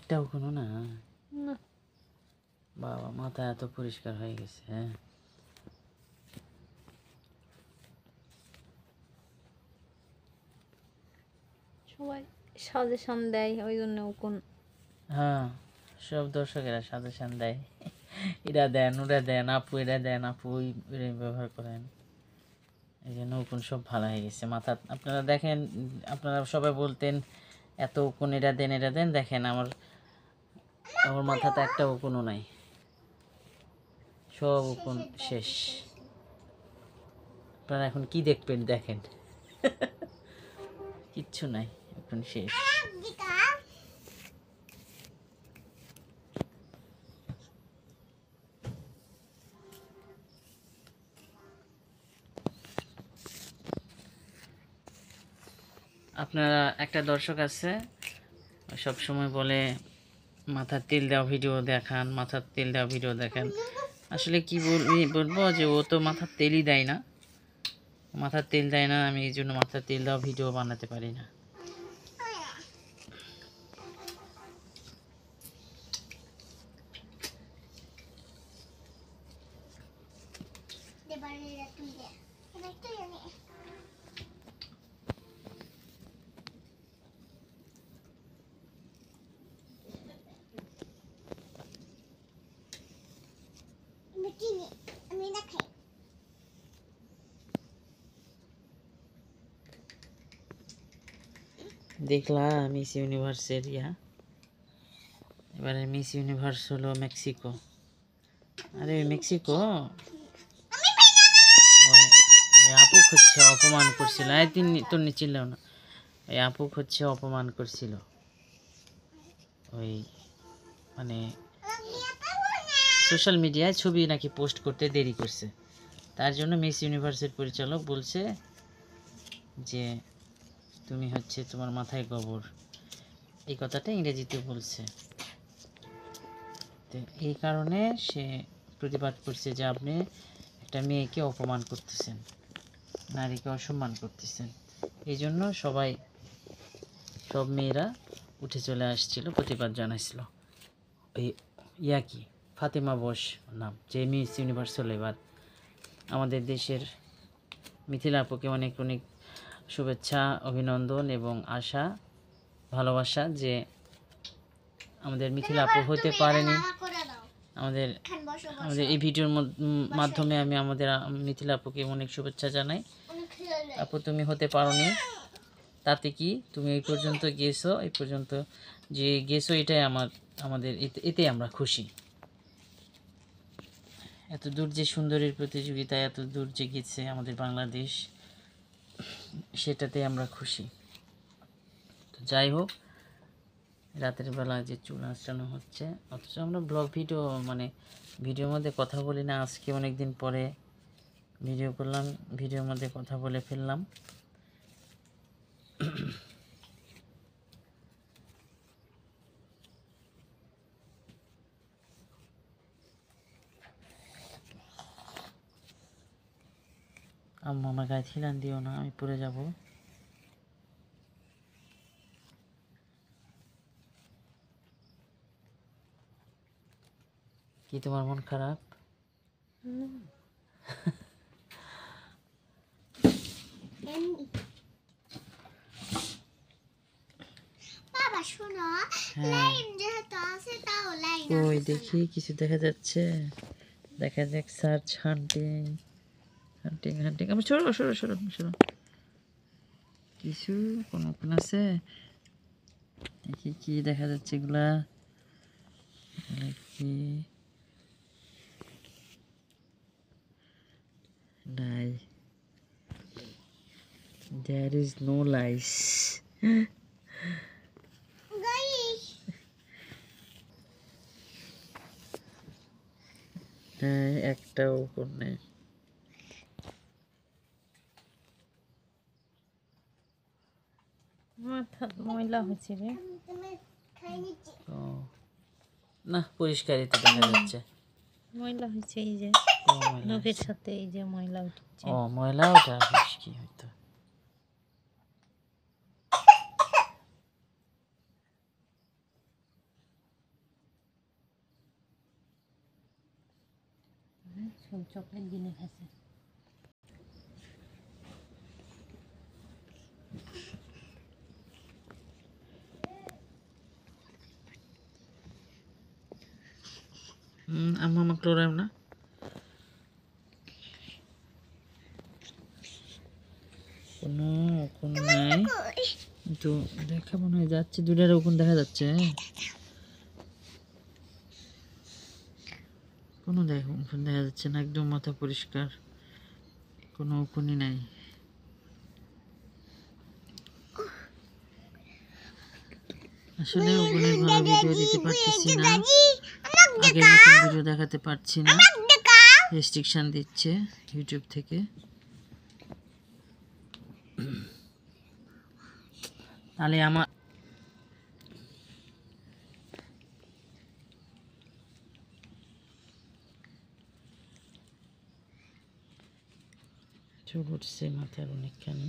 একটাও কোনো না। না বাবা মাথা এত পরিষ্কার হয়ে গেছে। হ্যাঁ সবাই সাজেশন দেয় ওই জন্য কোন হ্যাঁ, সব দর্শকেরা সাজেশন দেয়, এটা দেন ওটা দেন আপু, এটা দেন আপু, ওই ব্যবহার করেন। এই জন্য উকুন সব ভালো হয়ে গেছে মাথা। আপনারা দেখেন, আপনারা সবাই বলতেন এত উকুন, এটা দেন এটা দেন, দেখেন আমার আমার মাথাতে একটা উকুনও নাই, সব উকুন শেষ। আপনারা এখন কি দেখবেন দেখেন, কিচ্ছু নাই, উকুন শেষ। আপনারা একটা দর্শক আছে সব সময় বলে মাথার তেল দেওয়া ভিডিও দেখান, মাথার তেল দেওয়া ভিডিও দেখান। আসলে কি বলবো যে ও তো মাথার তেলই দেয় না, মাথার তেল দেয় না, আমি এই জন্য মাথার তেল দেওয়া ভিডিও বানাতে পারি না। দেখলাম মিস ইউনিভার্সের এবারে মিস ইউনিভার্স হলো মেক্সিকো। আরে মেক্সিকো ওই আপুক হচ্ছে অপমান করছিল, তোর নিচ্ছিল না, ওই আপুক হচ্ছে অপমান করছিল, ওই মানে সোশ্যাল মিডিয়ায় ছবি নাকি পোস্ট করতে দেরি করছে, তার জন্য মিস ইউনিভার্সের পরিচালক বলছে যে তুমি হচ্ছে তোমার মাথায় গোবর, এই কথাটা ইংরেজিতে বলছে। তো এই কারণে সে প্রতিবাদ করছে যে আপনি একটা মেয়েকে অপমান করতেছেন, নারীকে অসম্মান করতেছেন। এই জন্য সব মেয়েরা উঠে চলে আসছিল, প্রতিবাদ জানাইছিল। ওই কি ফাতেমা বোস নাম, যে মিস ইউনিভার্স হলো এবার, আমাদের দেশের মিথিলা আপুকে অনেক অনেক শুভেচ্ছা, অভিনন্দন এবং আশা ভালোবাসা যে আমাদের মিথিলা আপু হতে পারেনি। আমাদের আমাদের এই ভিডিওর মাধ্যমে আমি আমাদের মিথিলা আপুকে অনেক শুভেচ্ছা জানাই। আপু তুমি হতে পারোনি, তাতে কি, তুমি এই পর্যন্ত গেছো, এই পর্যন্ত যে গেছো এটাই আমাদের এতে আমরা খুশি। এত দূর যে সুন্দরীর প্রতিযোগিতায় এত দূর যে গেছে আমাদের বাংলাদেশ, সেটাতে আমরা খুশি। তো যাই হোক, রাতের বেলা যে চুল আঁচড়ানো হচ্ছে, অথচ আমরা ব্লগ ভিডিও মানে ভিডিওর মধ্যে কথা বলি না। আজকে অনেক দিন পরে ভিডিও করলাম, ভিডিওর মধ্যে কথা বলে ফেললাম। আম্মু আমার গায়ে খিলান দিও না, আমি পড়ে যাব। কি তোমার মন খারাপ? বাবা শোনো, লাইন যেহেতু আছে তাও লাইন ওই দেখি কিছু দেখা যাচ্ছে, দেখা যাক, সার্চ হান্টিং হান্টিং হান্টিং। আমি সরো সরো সরো সরো, কিছু কোনো কোন আছে দেখি কি দেখা যাচ্ছে এগুলা কি নাই, there is no lies. হ্যাঁ একটাও কোন নেই। মাথা ময়লা হচ্ছে রে, ও না, পরিষ্কারই তো দেখা যাচ্ছে। ময়লা হয়েছে এই যে ও ময়লা নখের হয়েছে। সাথে এই যে ময়লা উঠছে। ও ময়লা ওটা বেশ কি হইতো। সব চকলেট কিনে খাচ্ছে। আম্মা আমাকে লড়াই না কোনো কোন নাই কিন্তু দেখা মনে হয় যাচ্ছে দুটার উকুন দেখা যাচ্ছে কোনো উকুন দেখা যাচ্ছে না একদম মাথা পরিষ্কার কোনো উকুনই নাই আসলে উকুনের ভালো ভিডিও দিতে পারতেছি না আগের মতন ভিডিও দেখাতে পারছি না রেস্ট্রিকশন দিচ্ছে ইউটিউব থেকে তাহলে আমার চুল উঠছে মাথার অনেকখানি